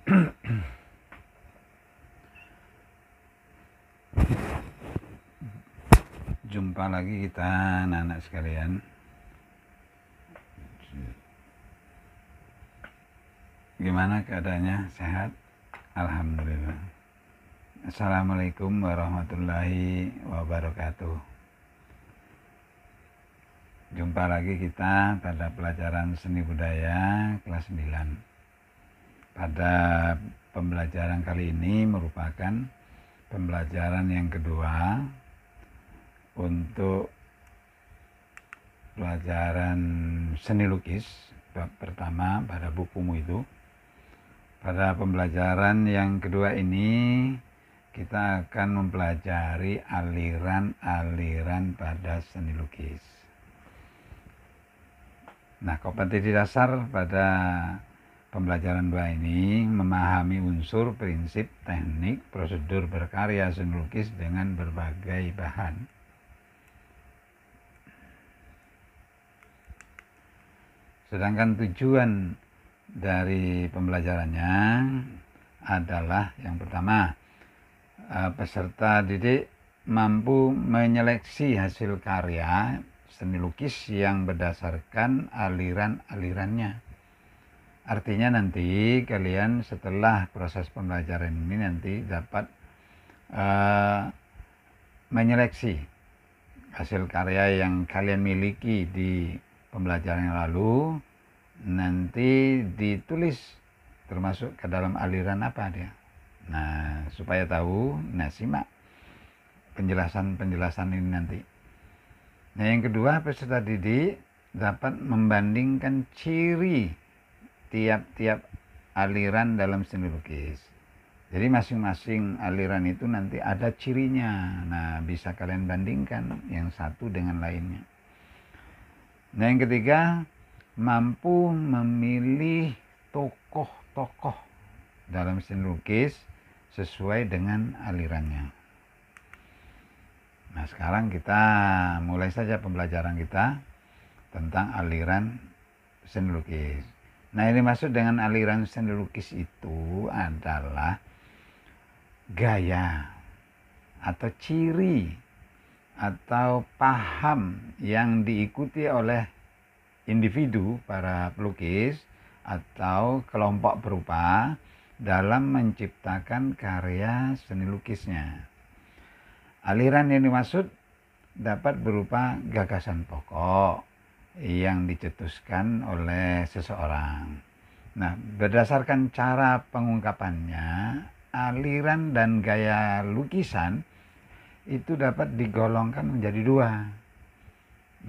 Jumpa lagi kita anak-anak sekalian. Gimana keadaannya? Sehat? Alhamdulillah. Assalamualaikum warahmatullahi wabarakatuh. Jumpa lagi kita pada pelajaran seni budaya kelas 9. Pada pembelajaran kali ini merupakan pembelajaran yang kedua untuk pelajaran seni lukis. Bab pertama pada bukumu itu. Pada pembelajaran yang kedua ini kita akan mempelajari aliran-aliran pada seni lukis. Nah, kompetensi dasar pada pembelajaran 2 ini memahami unsur, prinsip, teknik, prosedur berkarya seni lukis dengan berbagai bahan. Sedangkan tujuan dari pembelajarannya adalah yang pertama, peserta didik mampu menyeleksi hasil karya seni lukis yang berdasarkan aliran-alirannya. Artinya nanti kalian setelah proses pembelajaran ini nanti dapat menyeleksi hasil karya yang kalian miliki di pembelajaran yang lalu, nanti ditulis termasuk ke dalam aliran apa dia. Nah, supaya tahu, simak penjelasan-penjelasan ini nanti. Nah, yang kedua, peserta didik dapat membandingkan ciri tiap-tiap aliran dalam seni lukis. Jadi masing-masing aliran itu nanti ada cirinya. Nah, bisa kalian bandingkan yang satu dengan lainnya. Nah, yang ketiga, mampu memilih tokoh-tokoh dalam seni lukis sesuai dengan alirannya. Nah, sekarang kita mulai saja pembelajaran kita tentang aliran seni lukis. Nah, ini maksud dengan aliran seni lukis itu adalah gaya atau ciri atau paham yang diikuti oleh individu para pelukis atau kelompok berupa dalam menciptakan karya seni lukisnya. Aliran yang dimaksud dapat berupa gagasan pokok yang dicetuskan oleh seseorang. Nah, berdasarkan cara pengungkapannya, aliran dan gaya lukisan itu dapat digolongkan menjadi dua.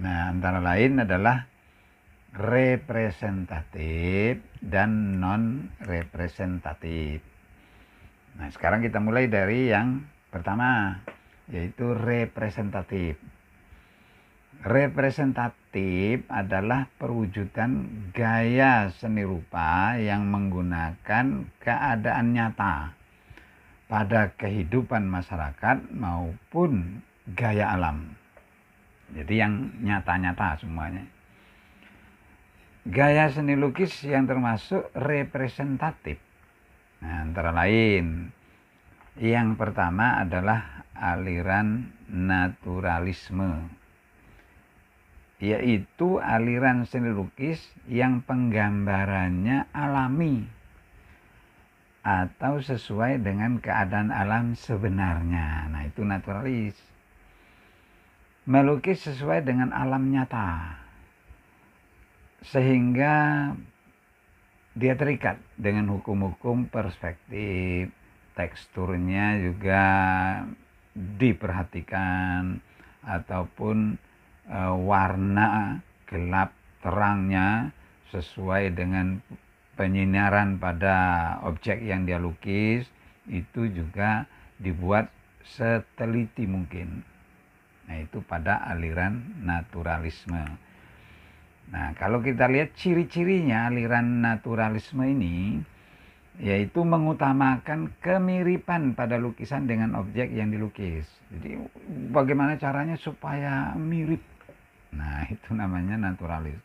Nah, antara lain adalah representatif dan non-representatif. Nah, sekarang kita mulai dari yang pertama, yaitu representatif. Representatif adalah perwujudan gaya seni rupa yang menggunakan keadaan nyata pada kehidupan masyarakat maupun gaya alam. Jadi yang nyata-nyata semuanya. Gaya seni lukis yang termasuk representatif. Nah, antara lain, yang pertama adalah aliran naturalisme, yaitu aliran seni lukis yang penggambarannya alami atau sesuai dengan keadaan alam sebenarnya. Nah, itu naturalis. Melukis sesuai dengan alam nyata, sehingga dia terikat dengan hukum-hukum perspektif, teksturnya juga diperhatikan, ataupun warna gelap terangnya sesuai dengan penyinaran pada objek yang dia lukis, itu juga dibuat seteliti mungkin. Nah, itu pada aliran naturalisme. Nah, kalau kita lihat ciri-cirinya aliran naturalisme ini, yaitu mengutamakan kemiripan pada lukisan dengan objek yang dilukis. Jadi bagaimana caranya supaya mirip? Nah, itu namanya naturalis.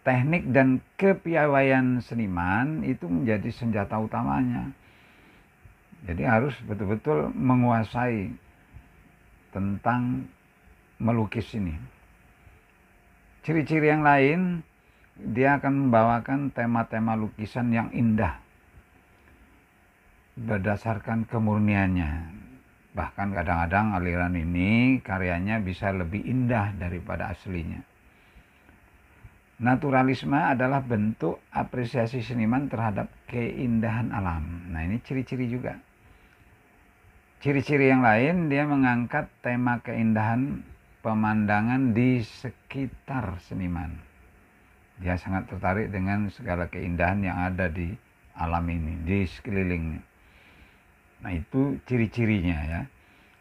teknik dan kepiawaian seniman itu menjadi senjata utamanya. Jadi harus betul-betul menguasai tentang melukis ini. Ciri-ciri yang lain, dia akan membawakan tema-tema lukisan yang indah berdasarkan kemurniannya. Bahkan kadang-kadang aliran ini karyanya bisa lebih indah daripada aslinya. Naturalisme adalah bentuk apresiasi seniman terhadap keindahan alam. Nah, ini ciri-ciri juga. Ciri-ciri yang lain, dia mengangkat tema keindahan pemandangan di sekitar seniman. Dia sangat tertarik dengan segala keindahan yang ada di alam ini, di sekelilingnya. Nah, itu ciri-cirinya ya.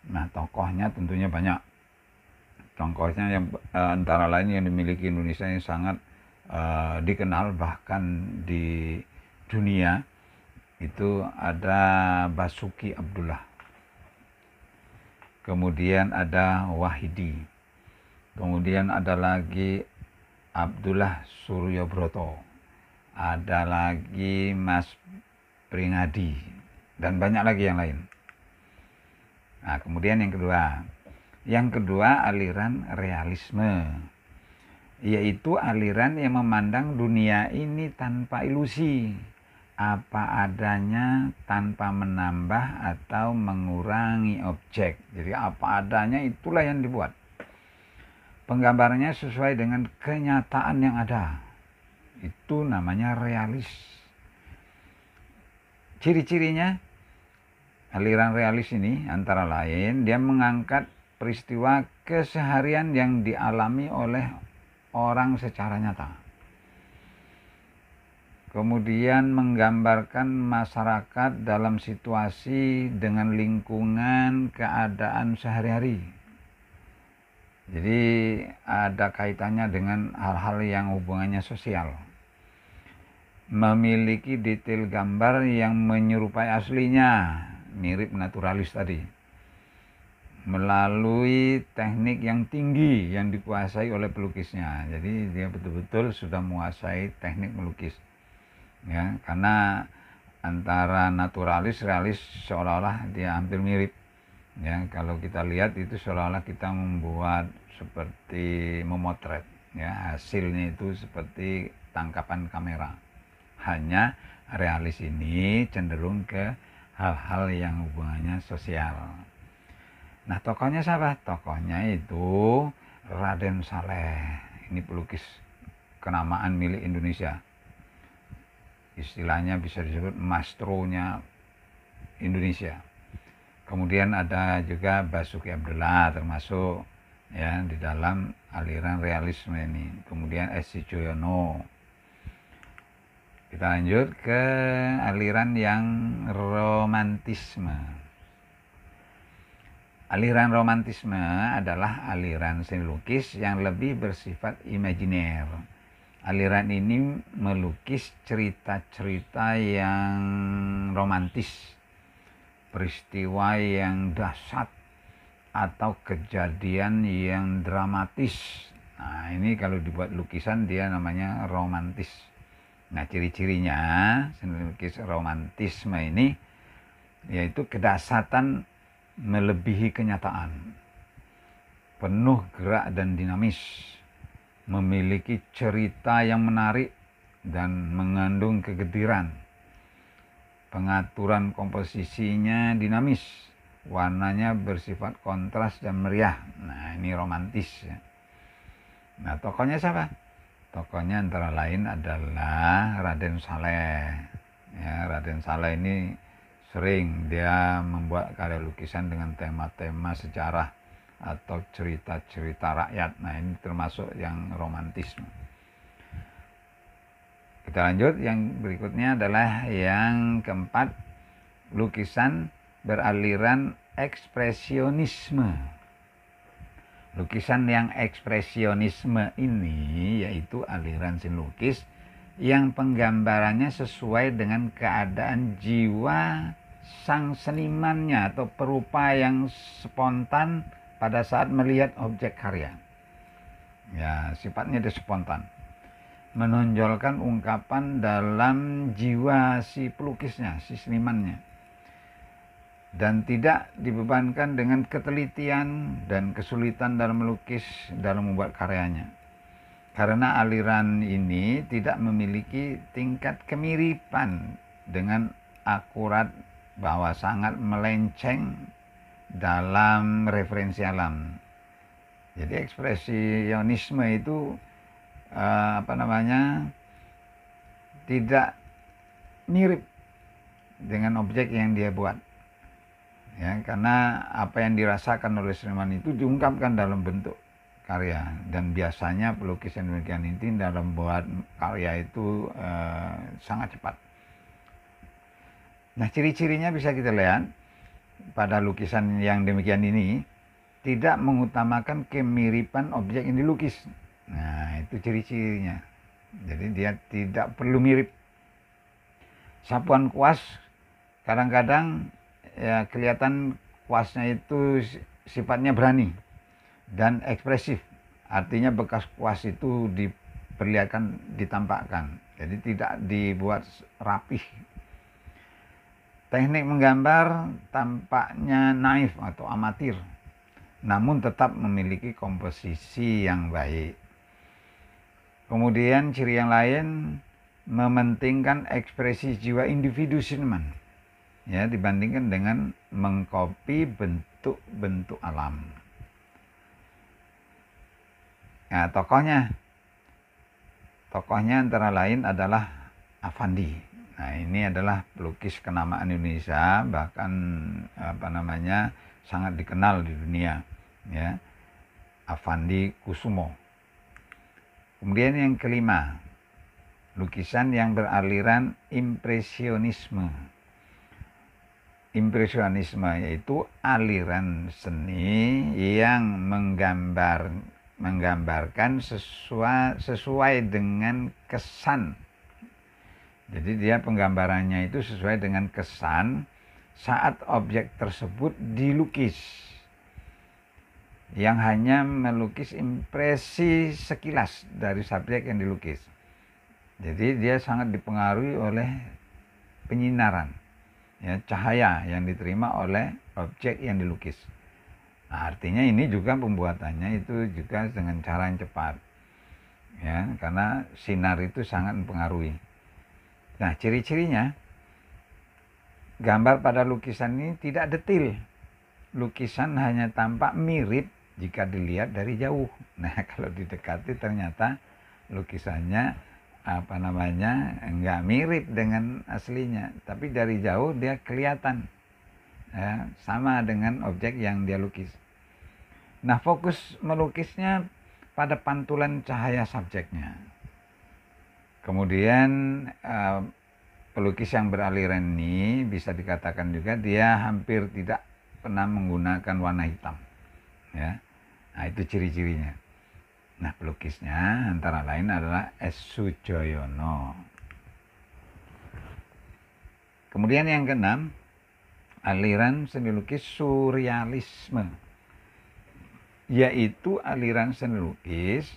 Nah, tokohnya tentunya banyak. Tokohnya yang antara lain yang dimiliki Indonesia yang sangat dikenal bahkan di dunia itu ada Basuki Abdullah. Kemudian ada Wahidi. Kemudian ada lagi Abdullah Suryobroto. Ada lagi Mas Pringadi dan banyak lagi yang lain. Nah, kemudian yang kedua aliran realisme, yaitu aliran yang memandang dunia ini tanpa ilusi, apa adanya tanpa menambah atau mengurangi objek. Jadi apa adanya itulah yang dibuat. Penggambarannya sesuai dengan kenyataan yang ada. Itu namanya realis. Ciri-cirinya aliran realis ini antara lain dia mengangkat peristiwa keseharian yang dialami oleh orang secara nyata. Kemudian menggambarkan masyarakat dalam situasi dengan lingkungan keadaan sehari-hari. Jadi ada kaitannya dengan hal-hal yang hubungannya sosial. Memiliki detail gambar yang menyerupai aslinya, mirip naturalis tadi. Melalui teknik yang tinggi yang dikuasai oleh pelukisnya. Jadi dia betul-betul sudah menguasai teknik melukis. Ya, karena antara naturalis realis seolah-olah dia hampir mirip. Ya, kalau kita lihat itu seolah-olah kita membuat seperti memotret. Ya, hasilnya itu seperti tangkapan kamera. Hanya realis ini cenderung ke hal-hal yang hubungannya sosial. Nah, tokohnya siapa? Tokohnya itu Raden Saleh. Ini pelukis kenamaan milik Indonesia. Istilahnya bisa disebut mastronya Indonesia. Kemudian ada juga Basuki Abdullah termasuk ya di dalam aliran realisme ini. Kemudian Esi Joyono. Kita lanjut ke aliran yang romantisme. Aliran romantisme adalah aliran seni lukis yang lebih bersifat imajiner. Aliran ini melukis cerita-cerita yang romantis, peristiwa yang dahsyat, atau kejadian yang dramatis. Nah, ini kalau dibuat lukisan dia namanya romantis. Nah, ciri-cirinya seni lukis romantisme ini yaitu kedahsyatan melebihi kenyataan, penuh gerak dan dinamis, memiliki cerita yang menarik dan mengandung kegetiran. Pengaturan komposisinya dinamis, warnanya bersifat kontras dan meriah. Nah, ini romantis ya. Nah, tokohnya siapa? Tokohnya antara lain adalah Raden Saleh. Ya, Raden Saleh ini sering dia membuat karya lukisan dengan tema-tema sejarah atau cerita-cerita rakyat. Nah, ini termasuk yang romantisme. Kita lanjut, yang berikutnya adalah yang keempat, lukisan beraliran ekspresionisme. Lukisan yang ekspresionisme ini yaitu aliran seni lukis yang penggambarannya sesuai dengan keadaan jiwa sang senimannya atau perupa yang spontan pada saat melihat objek karya. Ya, sifatnya dia spontan. menonjolkan ungkapan dalam jiwa si pelukisnya, si senimannya, dan tidak dibebankan dengan ketelitian dan kesulitan dalam melukis, dalam membuat karyanya. Karena aliran ini tidak memiliki tingkat kemiripan dengan akurat bahwa sangat melenceng dalam referensi alam. Jadi ekspresionisme itu tidak mirip dengan objek yang dia buat, ya, karena apa yang dirasakan oleh seniman itu diungkapkan dalam bentuk karya, dan biasanya pelukis yang demikian ini dalam buat karya itu sangat cepat. Nah, ciri-cirinya bisa kita lihat pada lukisan yang demikian ini, tidak mengutamakan kemiripan objek yang dilukis. Nah, itu ciri-cirinya. Jadi dia tidak perlu mirip. Sapuan kuas kadang-kadang ya kelihatan kuasnya itu sifatnya berani dan ekspresif. Artinya bekas kuas itu diperlihatkan, ditampakkan. Jadi tidak dibuat rapih. Teknik menggambar tampaknya naif atau amatir, namun tetap memiliki komposisi yang baik. Kemudian ciri yang lain, mementingkan ekspresi jiwa individu seniman, ya, dibandingkan dengan mengkopi bentuk-bentuk alam. Nah, tokohnya antara lain adalah Affandi. Nah, ini adalah pelukis kenamaan Indonesia, bahkan sangat dikenal di dunia, ya, Affandi Kusumo. Kemudian yang kelima, lukisan yang beraliran impresionisme. Impresionisme yaitu aliran seni yang menggambarkan sesuai dengan kesan. Jadi dia penggambarannya itu sesuai dengan kesan saat objek tersebut dilukis, yang hanya melukis impresi sekilas dari subjek yang dilukis. Jadi dia sangat dipengaruhi oleh penyinaran, ya, cahaya yang diterima oleh objek yang dilukis. Nah, artinya ini juga pembuatannya itu juga dengan cara yang cepat, ya, karena sinar itu sangat mempengaruhi. Nah, ciri-cirinya, gambar pada lukisan ini tidak detil. Lukisan hanya tampak mirip jika dilihat dari jauh. Nah, kalau didekati ternyata lukisannya enggak mirip dengan aslinya, tapi dari jauh dia kelihatan, ya, sama dengan objek yang dia lukis. Nah, fokus melukisnya pada pantulan cahaya subjeknya. Kemudian pelukis yang beraliran ini bisa dikatakan juga dia hampir tidak pernah menggunakan warna hitam, ya. Nah, itu ciri-cirinya. Nah, pelukisnya antara lain adalah S. Sujoyono. Kemudian yang keenam, aliran seni lukis surrealisme, yaitu aliran seni lukis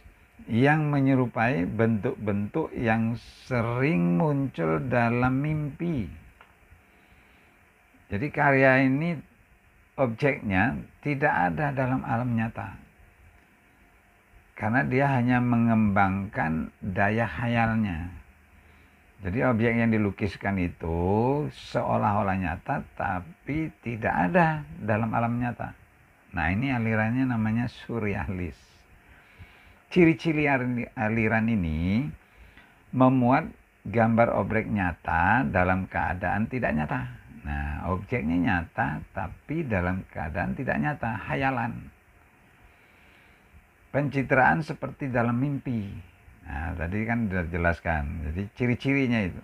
yang menyerupai bentuk-bentuk yang sering muncul dalam mimpi. Jadi karya ini objeknya tidak ada dalam alam nyata, karena dia hanya mengembangkan daya khayalnya. Jadi objek yang dilukiskan itu seolah-olah nyata tapi tidak ada dalam alam nyata. Nah, ini alirannya namanya surrealis. Ciri-ciri aliran ini memuat gambar objek nyata dalam keadaan tidak nyata. Nah, objeknya nyata tapi dalam keadaan tidak nyata, khayalan. Pencitraan seperti dalam mimpi. Nah, tadi kan sudah jelaskan. Jadi ciri-cirinya itu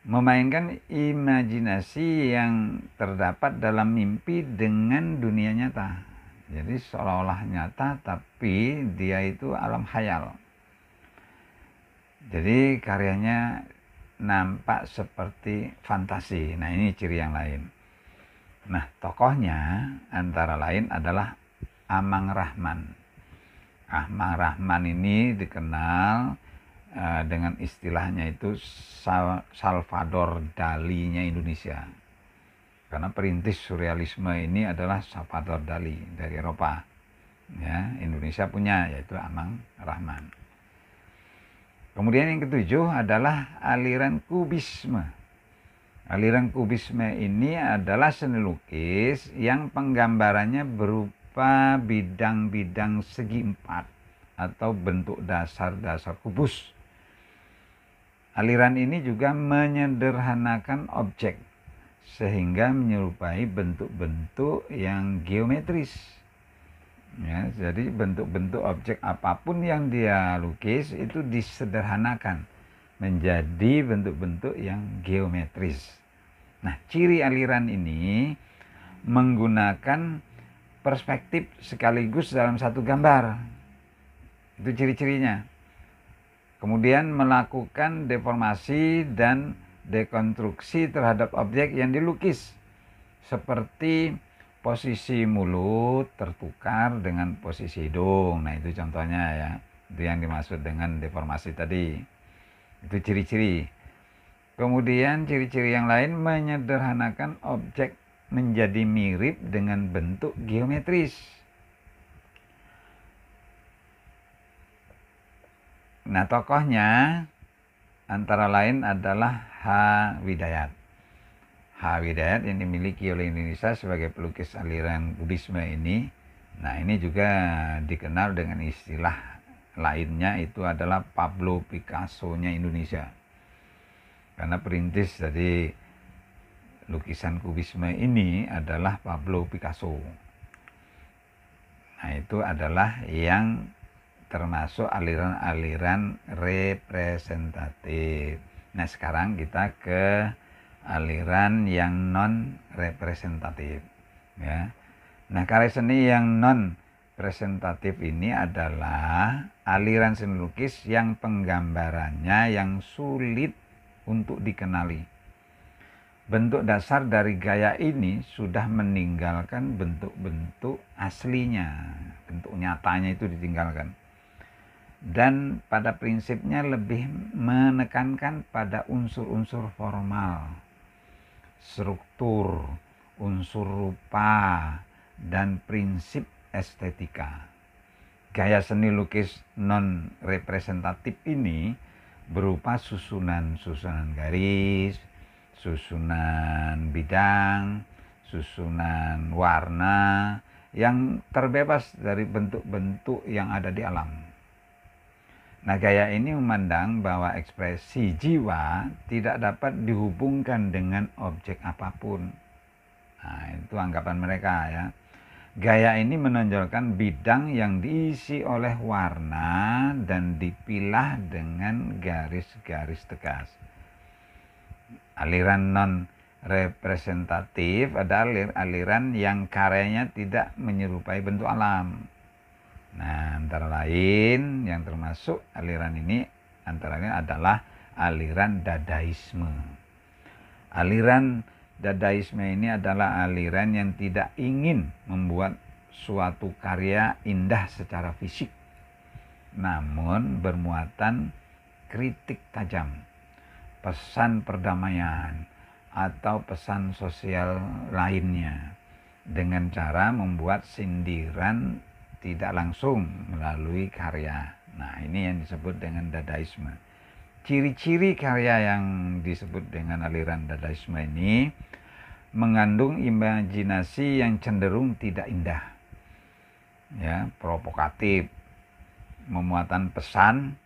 memainkan imajinasi yang terdapat dalam mimpi dengan dunia nyata. Jadi seolah-olah nyata tapi dia itu alam khayal. Jadi karyanya nampak seperti fantasi. Nah, ini ciri yang lain. Nah, tokohnya antara lain adalah Amang Rahman. Amang Rahman ini dikenal dengan istilahnya itu Salvador Dali-nya Indonesia. Karena perintis surrealisme ini adalah Salvador Dali dari Eropa. Ya, Indonesia punya, yaitu Amang Rahman. Kemudian yang ketujuh adalah aliran kubisme. Aliran kubisme ini adalah seni lukis yang penggambarannya berupa bidang-bidang segi empat atau bentuk dasar-dasar kubus. Aliran ini juga menyederhanakan objek sehingga menyerupai bentuk-bentuk yang geometris. Ya, jadi bentuk-bentuk objek apapun yang dia lukis itu disederhanakan menjadi bentuk-bentuk yang geometris. Nah, ciri aliran ini menggunakan perspektif sekaligus dalam satu gambar. Itu ciri-cirinya. Kemudian melakukan deformasi dan dekonstruksi terhadap objek yang dilukis, seperti posisi mulut tertukar dengan posisi hidung. Nah, itu contohnya ya. Itu yang dimaksud dengan deformasi tadi. Itu ciri-ciri. Kemudian ciri-ciri yang lain menyederhanakan objek menjadi mirip dengan bentuk geometris. Nah, tokohnya antara lain adalah H. Widayat. H. Widayat yang dimiliki oleh Indonesia sebagai pelukis aliran kubisme ini. Nah, ini juga dikenal dengan istilah lainnya, itu adalah Pablo Picasso-nya Indonesia. Karena perintis dari lukisan kubisme ini adalah Pablo Picasso. Nah, itu adalah yang termasuk aliran-aliran representatif. Nah, sekarang kita ke aliran yang non representatif ya. Nah, karya seni yang non representatif ini adalah aliran seni lukis yang penggambarannya yang sulit untuk dikenali. Bentuk dasar dari gaya ini sudah meninggalkan bentuk-bentuk aslinya, bentuk nyatanya itu ditinggalkan. Dan pada prinsipnya lebih menekankan pada unsur-unsur formal, struktur, unsur rupa, dan prinsip estetika. Gaya seni lukis non representatif ini berupa susunan-susunan garis, susunan bidang, susunan warna yang terbebas dari bentuk-bentuk yang ada di alam. Nah, gaya ini memandang bahwa ekspresi jiwa tidak dapat dihubungkan dengan objek apapun. Nah, itu anggapan mereka ya. Gaya ini menonjolkan bidang yang diisi oleh warna dan dipilah dengan garis-garis tegas. Aliran non representatif adalah aliran yang karyanya tidak menyerupai bentuk alam. Nah, antara lain yang termasuk aliran ini antara lain adalah aliran Dadaisme. Aliran Dadaisme ini adalah aliran yang tidak ingin membuat suatu karya indah secara fisik, namun bermuatan kritik tajam, pesan perdamaian, atau pesan sosial lainnya dengan cara membuat sindiran tidak langsung melalui karya. Nah, ini yang disebut dengan Dadaisme. Ciri-ciri karya yang disebut dengan aliran Dadaisme ini mengandung imajinasi yang cenderung tidak indah, ya, provokatif, memuatan pesan,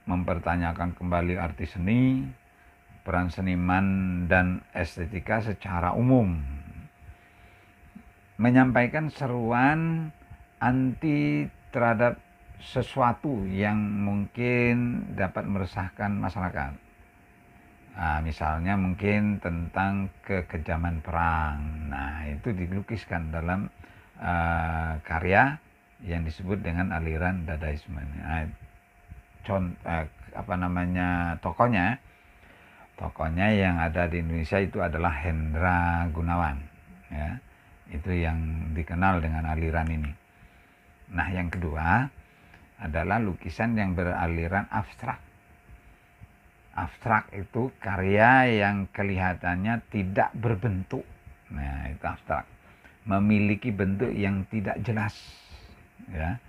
mempertanyakan kembali arti seni, peran seniman dan estetika secara umum, menyampaikan seruan anti terhadap sesuatu yang mungkin dapat meresahkan masyarakat. Nah, misalnya mungkin tentang kekejaman perang. Nah, itu dilukiskan dalam karya yang disebut dengan aliran Dadaisme. Nah, tokohnya yang ada di Indonesia itu adalah Hendra Gunawan, ya. Itu yang dikenal dengan aliran ini. Nah, yang kedua adalah lukisan yang beraliran abstrak. Abstrak itu karya yang kelihatannya tidak berbentuk. Nah, itu abstrak. Memiliki bentuk yang tidak jelas, ya,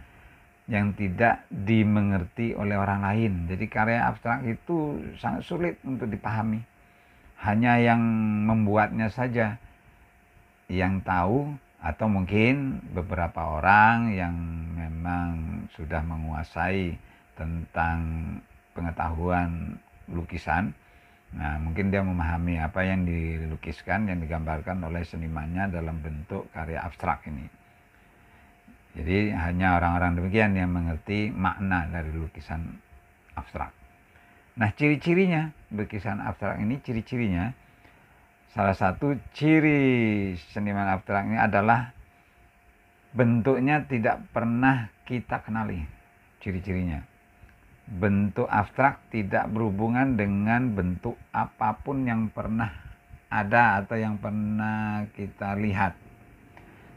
yang tidak dimengerti oleh orang lain. Jadi karya abstrak itu sangat sulit untuk dipahami. Hanya yang membuatnya saja yang tahu, atau mungkin beberapa orang yang memang sudah menguasai tentang pengetahuan lukisan. Nah, mungkin dia memahami apa yang dilukiskan, yang digambarkan oleh senimannya dalam bentuk karya abstrak ini. Jadi hanya orang-orang demikian yang mengerti makna dari lukisan abstrak. Nah, ciri-cirinya lukisan abstrak ini, ciri-cirinya, salah satu ciri seniman abstrak ini adalah bentuknya tidak pernah kita kenali. Ciri-cirinya, bentuk abstrak tidak berhubungan dengan bentuk apapun yang pernah ada atau yang pernah kita lihat.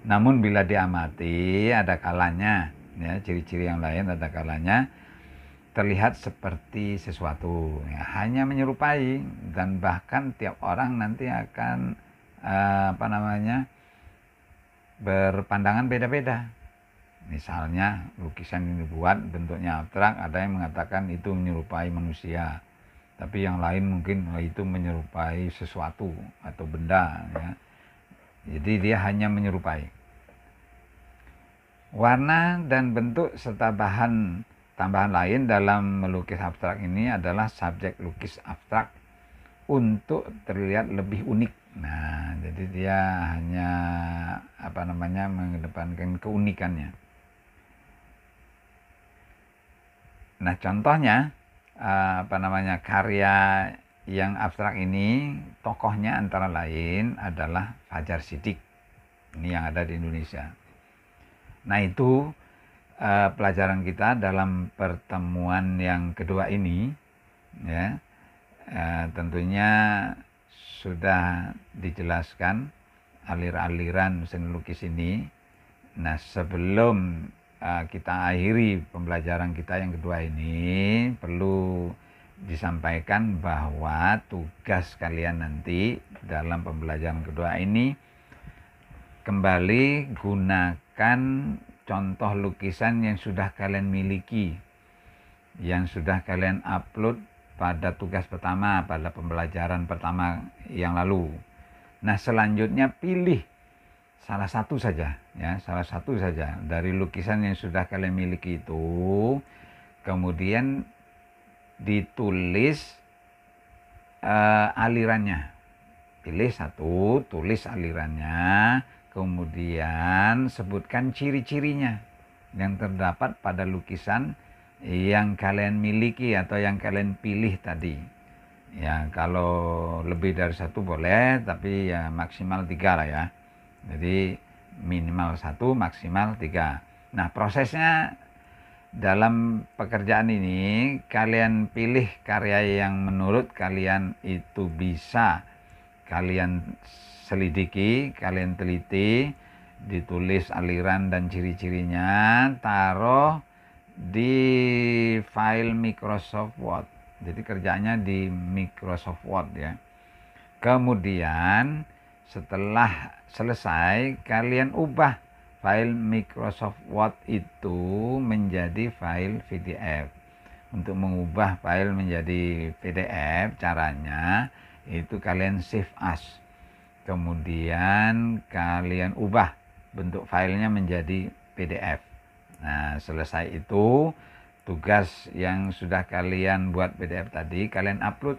Namun bila diamati, ada kalanya, ya, ciri-ciri yang lain ada kalanya terlihat seperti sesuatu, ya, hanya menyerupai, dan bahkan tiap orang nanti akan berpandangan beda-beda. Misalnya lukisan ini dibuat bentuknya abstrak, ada yang mengatakan itu menyerupai manusia, tapi yang lain mungkin itu menyerupai sesuatu atau benda, ya. Jadi dia hanya menyerupai. Warna dan bentuk serta bahan tambahan lain dalam melukis abstrak ini adalah subjek lukis abstrak untuk terlihat lebih unik. Nah, jadi dia hanya mengedepankan keunikannya. Nah, contohnya karya yang abstrak ini, tokohnya antara lain adalah Fajar Siddiq. Ini yang ada di Indonesia. Nah, itu pelajaran kita dalam pertemuan yang kedua ini, ya, tentunya sudah dijelaskan aliran seni lukis ini. Nah, sebelum kita akhiri pembelajaran kita yang kedua ini, perlu disampaikan bahwa tugas kalian nanti dalam pembelajaran kedua ini kembali gunakan contoh lukisan yang sudah kalian miliki, yang sudah kalian upload pada tugas pertama, pada pembelajaran pertama yang lalu. Nah, selanjutnya pilih salah satu saja, ya, salah satu saja dari lukisan yang sudah kalian miliki itu, kemudian ditulis alirannya. Pilih satu, tulis alirannya, kemudian sebutkan ciri-cirinya yang terdapat pada lukisan yang kalian miliki atau yang kalian pilih tadi. Ya, kalau lebih dari satu boleh, tapi ya maksimal 3 lah, ya. Jadi minimal 1, maksimal 3. Nah, prosesnya dalam pekerjaan ini, kalian pilih karya yang menurut kalian itu bisa kalian selidiki, kalian teliti, ditulis aliran dan ciri-cirinya, taruh di file Microsoft Word. Jadi kerjanya di Microsoft Word, ya. Kemudian setelah selesai, kalian ubah file Microsoft Word itu menjadi file PDF. Untuk mengubah file menjadi PDF, caranya itu kalian save as, kemudian kalian ubah bentuk filenya menjadi PDF. Nah, selesai itu, tugas yang sudah kalian buat PDF tadi kalian upload.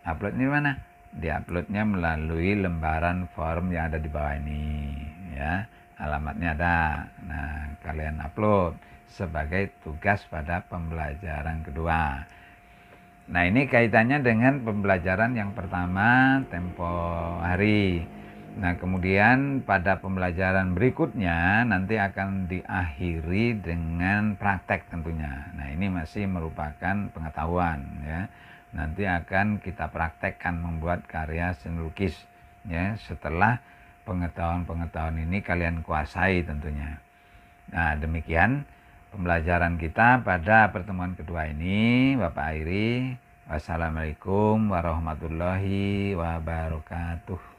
Uploadnya mana? Diuploadnya melalui lembaran form yang ada di bawah ini, ya. Alamatnya ada. Nah, kalian upload sebagai tugas pada pembelajaran kedua. Nah, ini kaitannya dengan pembelajaran yang pertama tempo hari. Nah, kemudian pada pembelajaran berikutnya nanti akan diakhiri dengan praktek tentunya. Nah, ini masih merupakan pengetahuan, ya. Nanti akan kita praktekkan membuat karya seni lukis, ya, setelah pengetahuan-pengetahuan ini kalian kuasai tentunya. Nah, demikian pembelajaran kita pada pertemuan kedua ini, Bapak akhiri. Wassalamualaikum warahmatullahi wabarakatuh.